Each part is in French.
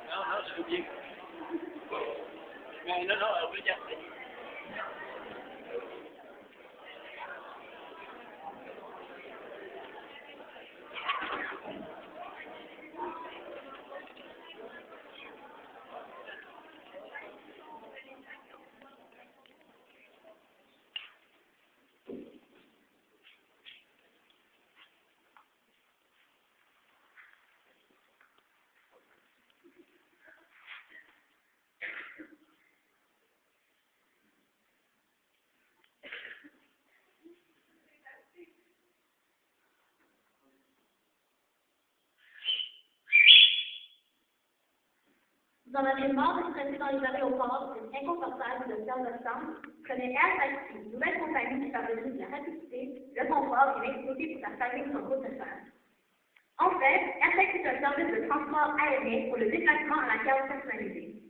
Non, non, j'ai oublié. Mais non, non, on veut dire. Vous en avez marre de stresser dans les aéroports, c'est inconfortable de faire le temps. Prenez Air Taxi, une nouvelle compagnie qui favorise la rapidité, le confort et l'intimité pour la famille sur route de fer. En fait, Air Taxi est un service de transport aérien pour le déplacement à la carte personnalisée.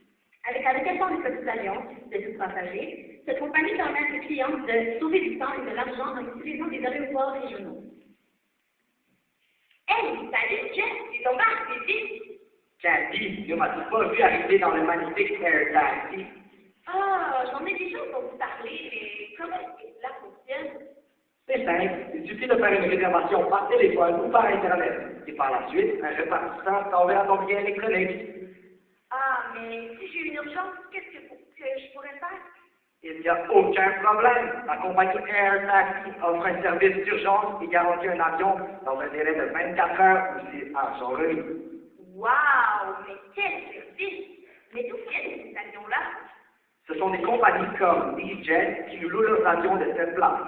Avec la location des petits avions, de tout passager, cette compagnie permet à ses clients de sauver du temps et de l'argent en utilisant des aéroports régionaux. Hey, salut Jeff, c'est ton bar, c'est vite! Cathy, ne m'as-tu pas vu arriver dans le magnifique Air Taxi? Ah, j'en ai déjà entendu parler, mais comment est-ce que cela fonctionne? C'est simple, il suffit de faire une réservation par téléphone ou par Internet. Et par la suite, un répartisseur t'enverra ton billet électronique. Ah, mais si j'ai une urgence, qu'est-ce que je pourrais faire? Il n'y a aucun problème. La compagnie Air Taxi offre un service d'urgence et garantit un avion dans un délai de 24 heures ou c'est à son remis. Waouh, mais quel service! Mais d'où viennent ces avions-là? Ce sont des compagnies comme EasyJet qui nous louent leurs avions de cette place.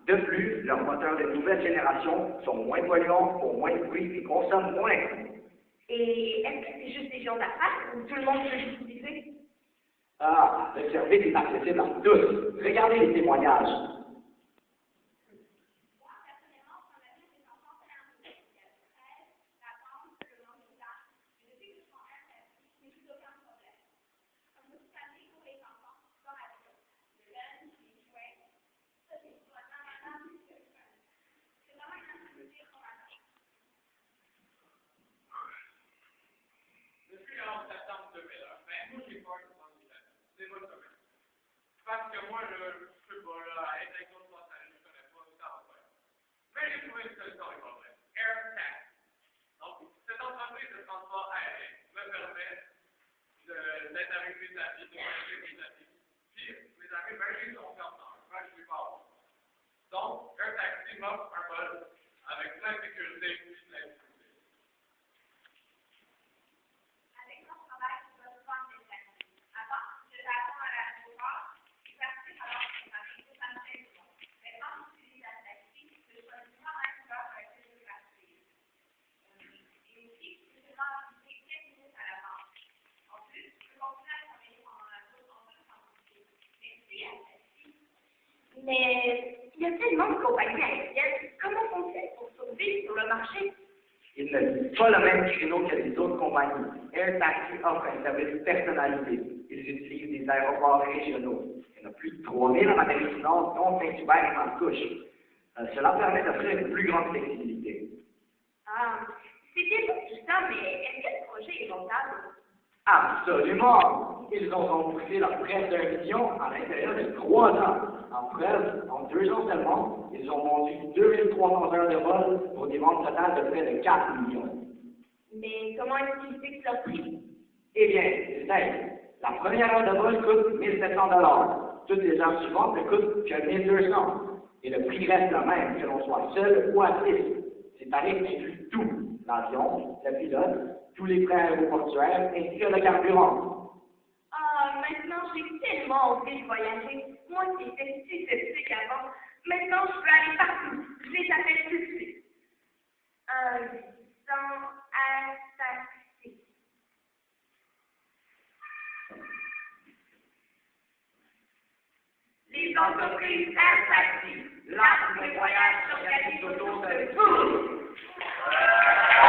De plus, leurs moteurs de nouvelle génération sont moins polluants, font moins de bruit et consomment moins. Et est-ce que c'est juste des gens d'affaires ou tout le monde peut l'utiliser? Ah, le service est accessible à tous. Regardez les témoignages. Parce que moi, je peux pas, là, être avec d'autres passagers, je connais pas, ça va pas. Mais j'ai trouvé une solution avec problème. Air Taxi. Donc, cette entreprise de transport aérien me permet d'être avec mes amis, de voyager avec mes amis. Puis, mes amis, ben, ils sont contents, ben, je suis pas bon. Donc, Air Taxi m'offre un vol avec plein de sécurité et de l'insécurité. Mais il y a tellement de compagnies aériennes. Comment on fait pour survivre sur le marché? Ils ne vivent pas le même créneau que les autres compagnies. Air Taxi offre un service personnalisé. Ils utilisent des aéroports régionaux. Il y en a plus de 3000 en Amérique du Nord, dont Saint-Hubert et Mascouche. Cela permet d'offrir une plus grande flexibilité. Ah, c'est bien beau tout ça, mais est-ce que le projet est rentable? Absolument! Ils ont remboursé leur prêt d'1 million à l'intérieur de 3 ans. En preuve, en 2 ans seulement, ils ont vendu 2300 heures de vol pour des ventes totales de près de 4 millions. Mais comment est-ce qu'ils fixent leur prix? Eh bien, c'est simple. La première heure de vol coûte 1700 $. Toutes les heures suivantes ne coûtent que 1200. Et le prix reste le même, que l'on soit seul ou à 6. Ces tarifs incluent tout: l'avion, le pilote, tous les frais aéroportuaires ainsi que le carburant. Ah, maintenant j'ai tellement envie de voyager. Moi qui étais si sceptique avant, maintenant je peux aller partout. Je les appelle tout de suite. Sans Air Taxi. Les entreprises Air Taxi, là où les voyages s'organisent autour de vous.